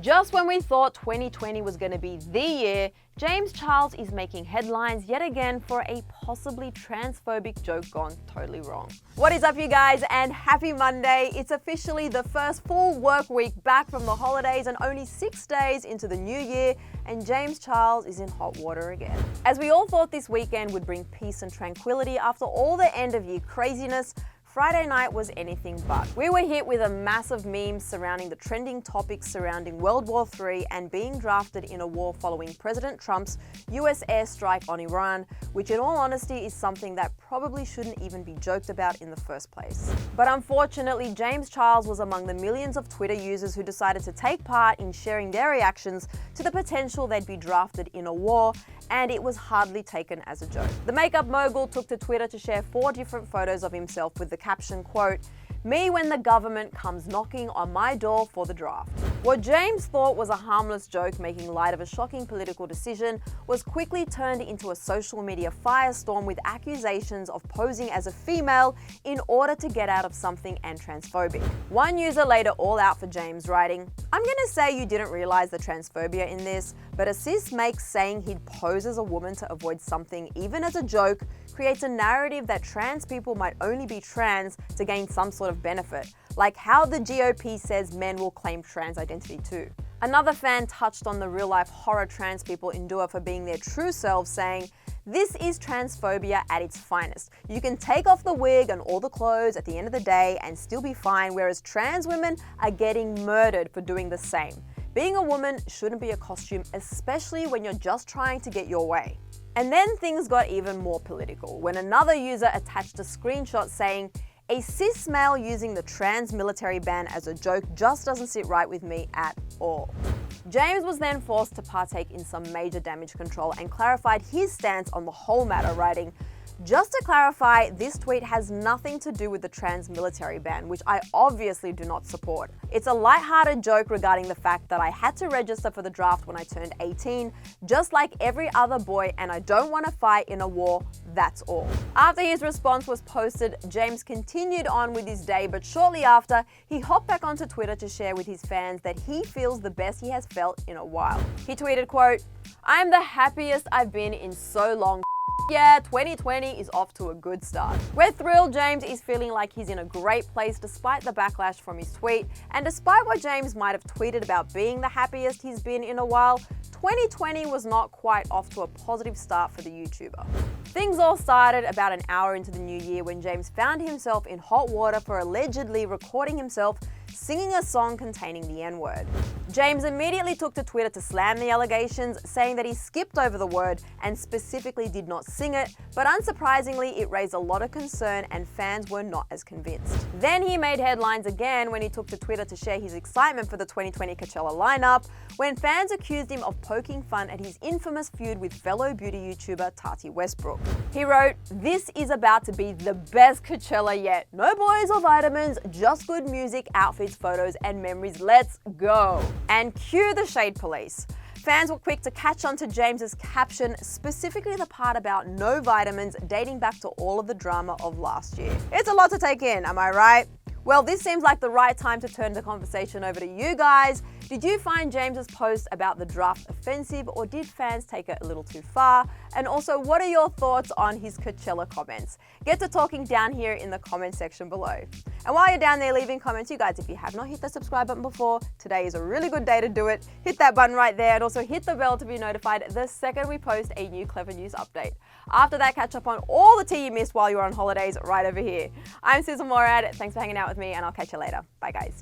Just when we thought 2020 was going to be the year, James Charles is making headlines yet again for a possibly transphobic joke gone totally wrong. What is up, you guys, and happy Monday. It's officially the first full work week back from the holidays and only 6 days into the new year, and James Charles is in hot water again. As we all thought this weekend would bring peace and tranquility after all the end of year craziness, Friday night was anything but. We were hit with a massive meme surrounding the trending topics surrounding World War III and being drafted in a war following President Trump's US airstrike on Iran, which in all honesty is something that probably shouldn't even be joked about in the first place. But unfortunately, James Charles was among the millions of Twitter users who decided to take part in sharing their reactions to the potential they'd be drafted in a war, and it was hardly taken as a joke. The makeup mogul took to Twitter to share 4 different photos of himself with the caption, quote, "Me when the government comes knocking on my door for the draft." What James thought was a harmless joke making light of a shocking political decision was quickly turned into a social media firestorm with accusations of posing as a female in order to get out of something and transphobic. One user laid it all out for James, writing, "I'm gonna say you didn't realize the transphobia in this, but a cis makes saying he'd pose as a woman to avoid something, even as a joke, creates a narrative that trans people might only be trans to gain some sort of benefit, like how the GOP says men will claim trans identity too." Another fan touched on the real-life horror trans people endure for being their true selves, saying, "This is transphobia at its finest. You can take off the wig and all the clothes at the end of the day and still be fine, whereas trans women are getting murdered for doing the same. Being a woman shouldn't be a costume, especially when you're just trying to get your way." And then things got even more political when another user attached a screenshot saying, "A cis male using the trans military ban as a joke just doesn't sit right with me at all." James was then forced to partake in some major damage control and clarified his stance on the whole matter, writing, "Just to clarify, this tweet has nothing to do with the trans military ban, which I obviously do not support. It's a lighthearted joke regarding the fact that I had to register for the draft when I turned 18, just like every other boy, and I don't want to fight in a war, that's all." After his response was posted, James continued on with his day, but shortly after, he hopped back onto Twitter to share with his fans that he feels the best he has felt in a while. He tweeted, quote, "I am the happiest I've been in so long. Yeah, 2020 is off to a good start." We're thrilled James is feeling like he's in a great place despite the backlash from his tweet, and despite what James might have tweeted about being the happiest he's been in a while, 2020 was not quite off to a positive start for the YouTuber. Things all started about an hour into the new year when James found himself in hot water for allegedly recording himself singing a song containing the N-word. James immediately took to Twitter to slam the allegations, saying that he skipped over the word and specifically did not sing it, but unsurprisingly, it raised a lot of concern and fans were not as convinced. Then he made headlines again when he took to Twitter to share his excitement for the 2020 Coachella lineup, when fans accused him of poking fun at his infamous feud with fellow beauty YouTuber Tati Westbrook. He wrote, "This is about to be the best Coachella yet. No boys or vitamins, just good music, outfits, photos, and memories. Let's go." And cue the shade police. Fans were quick to catch on to James's caption, specifically the part about no vitamins dating back to all of the drama of last year. It's a lot to take in, am I right? Well, this seems like the right time to turn the conversation over to you guys. Did you find James's post about the draft offensive, or did fans take it a little too far? And also, what are your thoughts on his Coachella comments? Get to talking down here in the comment section below. And while you're down there leaving comments, you guys, if you have not hit the subscribe button before, today is a really good day to do it. Hit that button right there, and also hit the bell to be notified the second we post a new Clevver News update. After that, catch up on all the tea you missed while you were on holidays right over here. I'm Susan Morad. Thanks for hanging out with me, and I'll catch you later. Bye, guys.